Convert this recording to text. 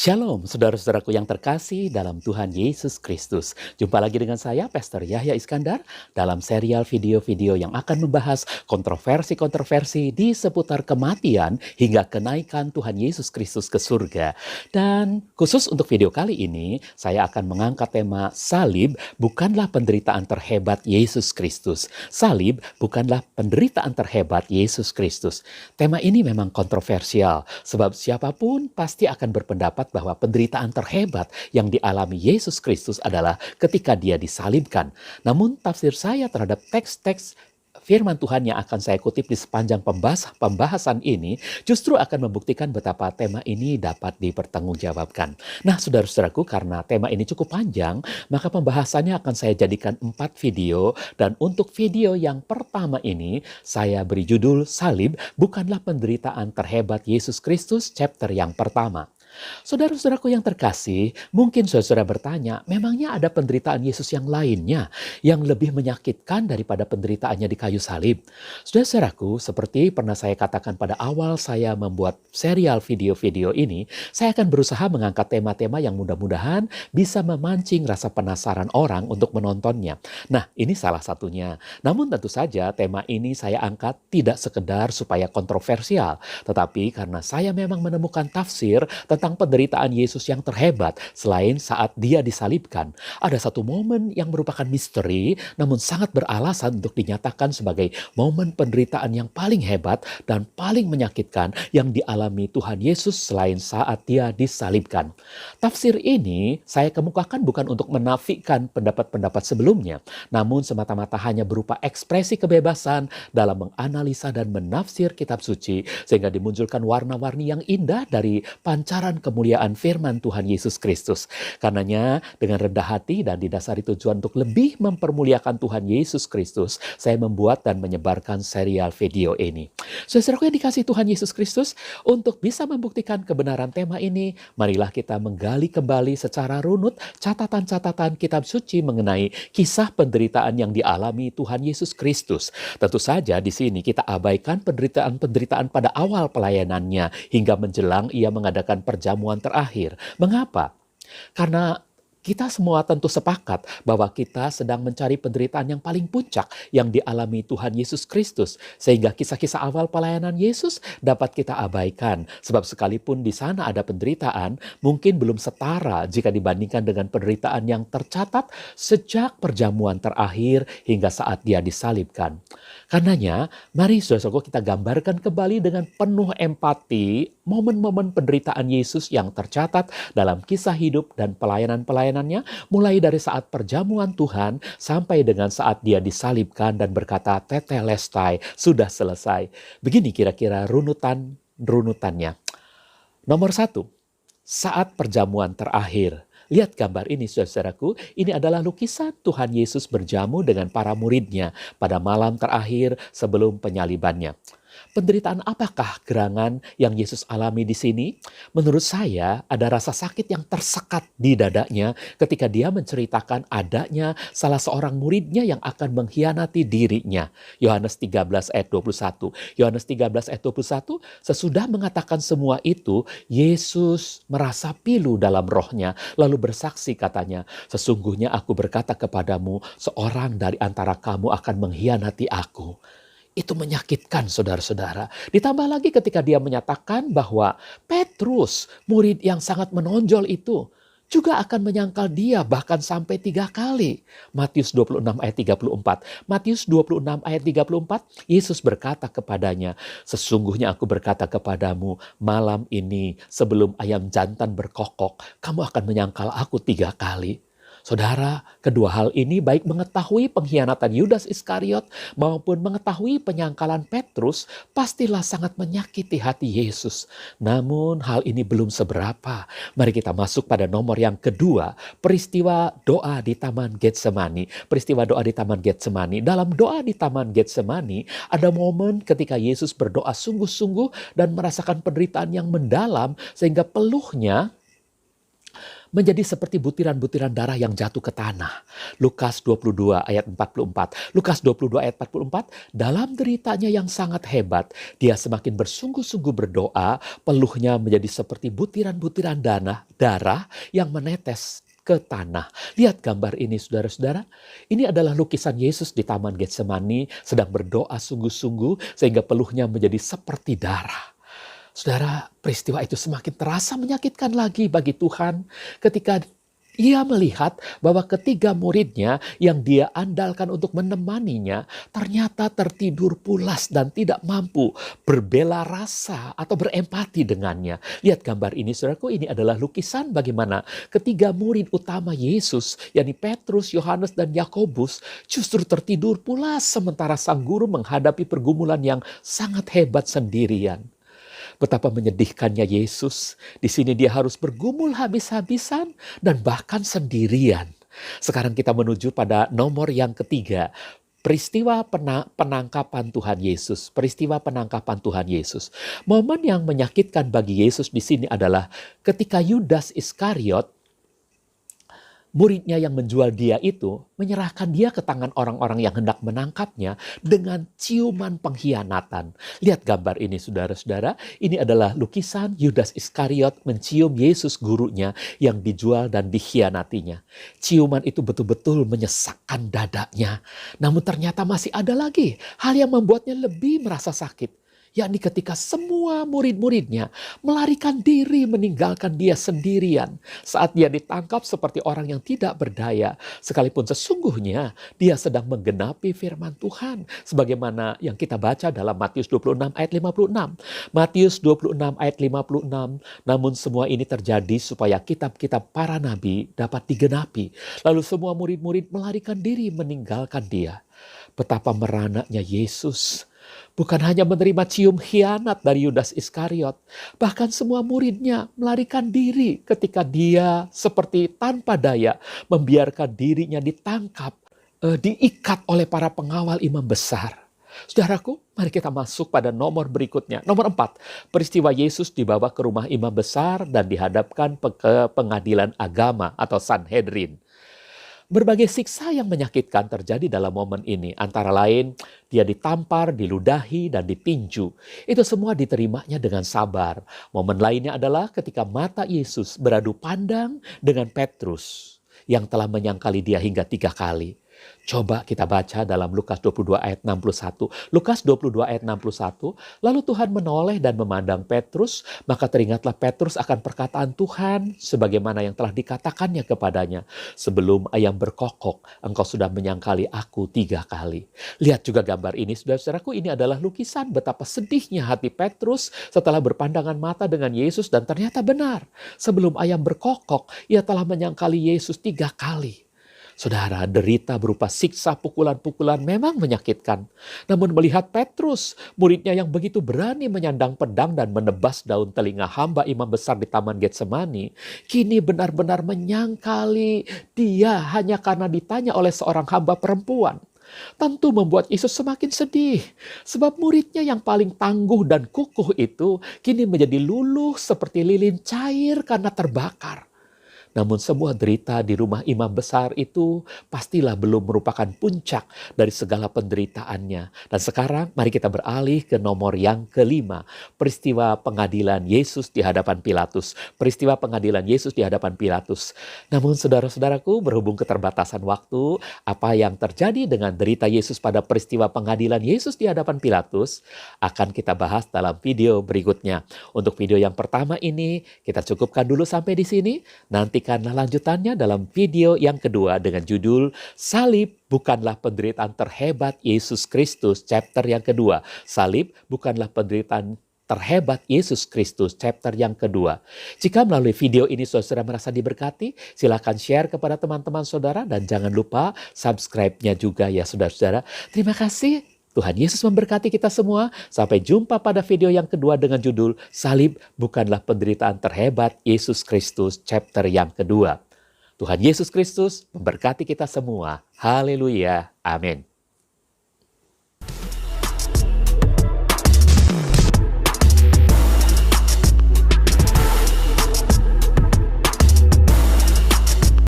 Shalom, saudara-saudaraku yang terkasih dalam Tuhan Yesus Kristus. Jumpa lagi dengan saya, Pastor Yahya Iskandar, dalam serial video-video yang akan membahas kontroversi-kontroversi di seputar kematian hingga kenaikan Tuhan Yesus Kristus ke surga. Dan khusus untuk video kali ini, saya akan mengangkat tema salib bukanlah penderitaan terhebat Yesus Kristus. Salib bukanlah penderitaan terhebat Yesus Kristus. Tema ini memang kontroversial, sebab siapapun pasti akan berpendapat bahwa penderitaan terhebat yang dialami Yesus Kristus adalah ketika dia disalibkan. Namun tafsir saya terhadap teks-teks firman Tuhan yang akan saya kutip di sepanjang pembahasan ini justru akan membuktikan betapa tema ini dapat dipertanggungjawabkan. Nah, saudara-saudaraku, karena tema ini cukup panjang, maka pembahasannya akan saya jadikan 4 video. Dan untuk video yang pertama ini, saya beri judul Salib Bukanlah Penderitaan Terhebat Yesus Kristus, chapter yang pertama. Saudara-saudaraku yang terkasih, mungkin saudara bertanya, memangnya ada penderitaan Yesus yang lainnya yang lebih menyakitkan daripada penderitaannya di kayu salib? Saudara-saudaraku, seperti pernah saya katakan pada awal saya membuat serial video-video ini, saya akan berusaha mengangkat tema-tema yang mudah-mudahan bisa memancing rasa penasaran orang untuk menontonnya. Nah, ini salah satunya. Namun tentu saja tema ini saya angkat tidak sekedar supaya kontroversial, tetapi karena saya memang menemukan tafsir tentang penderitaan Yesus yang terhebat selain saat dia disalibkan. Ada satu momen yang merupakan misteri namun sangat beralasan untuk dinyatakan sebagai momen penderitaan yang paling hebat dan paling menyakitkan yang dialami Tuhan Yesus selain saat dia disalibkan. Tafsir ini saya kemukakan bukan untuk menafikan pendapat-pendapat sebelumnya, namun semata-mata hanya berupa ekspresi kebebasan dalam menganalisa dan menafsir kitab suci sehingga dimunculkan warna-warni yang indah dari pancaran kemuliaan firman Tuhan Yesus Kristus. Karenanya dengan rendah hati dan didasari tujuan untuk lebih mempermuliakan Tuhan Yesus Kristus, saya membuat dan menyebarkan serial video ini. Saudaraku yang dikasihi Tuhan Yesus Kristus, untuk bisa membuktikan kebenaran tema ini, marilah kita menggali kembali secara runut catatan-catatan kitab suci mengenai kisah penderitaan yang dialami Tuhan Yesus Kristus. Tentu saja di sini kita abaikan penderitaan-penderitaan pada awal pelayanannya hingga menjelang ia mengadakan perjamuan terakhir. Mengapa? Karena kita semua tentu sepakat bahwa kita sedang mencari penderitaan yang paling puncak yang dialami Tuhan Yesus Kristus. Sehingga kisah-kisah awal pelayanan Yesus dapat kita abaikan. Sebab sekalipun di sana ada penderitaan, mungkin belum setara jika dibandingkan dengan penderitaan yang tercatat sejak perjamuan terakhir hingga saat dia disalibkan. Karenanya, mari saudara-saudaraku kita gambarkan kembali dengan penuh empati momen-momen penderitaan Yesus yang tercatat dalam kisah hidup dan pelayanan-pelayanannya, mulai dari saat perjamuan Tuhan sampai dengan saat dia disalibkan dan berkata, tetelestai, sudah selesai. Begini kira-kira runutannya. Nomor 1, saat perjamuan terakhir. Lihat gambar ini saudaraku, ini adalah lukisan Tuhan Yesus berjamu dengan para muridnya pada malam terakhir sebelum penyalibannya. Penderitaan apakah gerangan yang Yesus alami di sini? Menurut saya ada rasa sakit yang tersekat di dadanya ketika dia menceritakan adanya salah seorang muridnya yang akan mengkhianati dirinya. Yohanes 13 ayat 21. Yohanes 13 ayat 21, sesudah mengatakan semua itu, Yesus merasa pilu dalam rohnya, lalu bersaksi katanya, sesungguhnya aku berkata kepadamu, seorang dari antara kamu akan mengkhianati aku. Itu menyakitkan saudara-saudara. Ditambah lagi ketika dia menyatakan bahwa Petrus, murid yang sangat menonjol itu, juga akan menyangkal dia bahkan sampai 3 kali. Matius 26 ayat 34. Matius 26 ayat 34, Yesus berkata kepadanya, sesungguhnya aku berkata kepadamu, malam ini sebelum ayam jantan berkokok, kamu akan menyangkal aku 3 kali. Saudara, kedua hal ini baik mengetahui pengkhianatan Yudas Iskariot maupun mengetahui penyangkalan Petrus pastilah sangat menyakiti hati Yesus. Namun hal ini belum seberapa. Mari kita masuk pada nomor yang kedua, peristiwa doa di Taman Getsemani. Peristiwa doa di Taman Getsemani. Dalam doa di Taman Getsemani ada momen ketika Yesus berdoa sungguh-sungguh dan merasakan penderitaan yang mendalam sehingga peluhnya menjadi seperti butiran-butiran darah yang jatuh ke tanah. Lukas 22 ayat 44. Lukas 22 ayat 44, dalam deritanya yang sangat hebat, dia semakin bersungguh-sungguh berdoa, peluhnya menjadi seperti butiran-butiran darah yang menetes ke tanah. Lihat gambar ini saudara-saudara. Ini adalah lukisan Yesus di Taman Getsemani sedang berdoa sungguh-sungguh sehingga peluhnya menjadi seperti darah. Saudara, peristiwa itu semakin terasa menyakitkan lagi bagi Tuhan ketika ia melihat bahwa ketiga muridnya yang dia andalkan untuk menemaninya ternyata tertidur pulas dan tidak mampu berbela rasa atau berempati dengannya. Lihat gambar ini saudaraku, ini adalah lukisan bagaimana ketiga murid utama Yesus, yakni Petrus, Yohanes, dan Yakobus justru tertidur pulas sementara sang guru menghadapi pergumulan yang sangat hebat sendirian. Betapa menyedihkannya Yesus. Di sini dia harus bergumul habis-habisan dan bahkan sendirian. Sekarang kita menuju pada nomor yang ketiga. Peristiwa penangkapan Tuhan Yesus. Peristiwa penangkapan Tuhan Yesus. Momen yang menyakitkan bagi Yesus di sini adalah ketika Yudas Iskariot, muridnya yang menjual dia itu, menyerahkan dia ke tangan orang-orang yang hendak menangkapnya dengan ciuman pengkhianatan. Lihat gambar ini saudara-saudara, ini adalah lukisan Yudas Iskariot mencium Yesus gurunya yang dijual dan dikhianatinya. Ciuman itu betul-betul menyesakkan dadanya. Namun ternyata masih ada lagi hal yang membuatnya lebih merasa sakit. Yakni ketika semua murid-muridnya melarikan diri meninggalkan dia sendirian. Saat dia ditangkap seperti orang yang tidak berdaya. Sekalipun sesungguhnya dia sedang menggenapi firman Tuhan. Sebagaimana yang kita baca dalam Matius 26 ayat 56. Matius 26 ayat 56. Namun semua ini terjadi supaya kitab-kitab para nabi dapat digenapi. Lalu semua murid-murid melarikan diri meninggalkan dia. Betapa merananya Yesus. Bukan hanya menerima cium khianat dari Yudas Iskariot, bahkan semua muridnya melarikan diri ketika dia seperti tanpa daya membiarkan dirinya ditangkap, diikat oleh para pengawal imam besar. Saudaraku, mari kita masuk pada nomor berikutnya. Nomor 4, peristiwa Yesus dibawa ke rumah imam besar dan dihadapkan ke pengadilan agama atau Sanhedrin. Berbagai siksa yang menyakitkan terjadi dalam momen ini. Antara lain, dia ditampar, diludahi, dan ditinju. Itu semua diterimanya dengan sabar. Momen lainnya adalah ketika mata Yesus beradu pandang dengan Petrus yang telah menyangkali dia hingga 3 kali. Coba kita baca dalam Lukas 22 ayat 61. Lukas 22 ayat 61. Lalu Tuhan menoleh dan memandang Petrus, maka teringatlah Petrus akan perkataan Tuhan sebagaimana yang telah dikatakannya kepadanya. Sebelum ayam berkokok, engkau sudah menyangkali aku 3 kali. Lihat juga gambar ini, saudara-saudaraku, ini adalah lukisan betapa sedihnya hati Petrus setelah berpandangan mata dengan Yesus dan ternyata benar. Sebelum ayam berkokok, ia telah menyangkali Yesus 3 kali. Saudara, derita berupa siksa pukulan-pukulan memang menyakitkan. Namun melihat Petrus, muridnya yang begitu berani menyandang pedang dan menebas daun telinga hamba imam besar di Taman Getsemani, kini benar-benar menyangkali dia hanya karena ditanya oleh seorang hamba perempuan. Tentu membuat Yesus semakin sedih. Sebab muridnya yang paling tangguh dan kukuh itu kini menjadi luluh seperti lilin cair karena terbakar. Namun semua derita di rumah imam besar itu pastilah belum merupakan puncak dari segala penderitaannya. Dan sekarang mari kita beralih ke nomor yang kelima. Peristiwa pengadilan Yesus di hadapan Pilatus. Peristiwa pengadilan Yesus di hadapan Pilatus. Namun saudara-saudaraku, berhubung keterbatasan waktu, apa yang terjadi dengan derita Yesus pada peristiwa pengadilan Yesus di hadapan Pilatus akan kita bahas dalam video berikutnya. Untuk video yang pertama ini kita cukupkan dulu sampai di sini. Nantikanlah lanjutannya dalam video yang kedua dengan judul Salib bukanlah penderitaan terhebat Yesus Kristus, chapter yang kedua. Salib bukanlah penderitaan terhebat Yesus Kristus, chapter yang kedua. Jika melalui video ini saudara merasa diberkati, silakan share kepada teman-teman saudara dan jangan lupa subscribe-nya juga ya saudara-saudara. Terima kasih. Tuhan Yesus memberkati kita semua. Sampai jumpa pada video yang kedua dengan judul Salib bukanlah penderitaan terhebat Yesus Kristus, chapter yang kedua. Tuhan Yesus Kristus memberkati kita semua. Haleluya. Amin.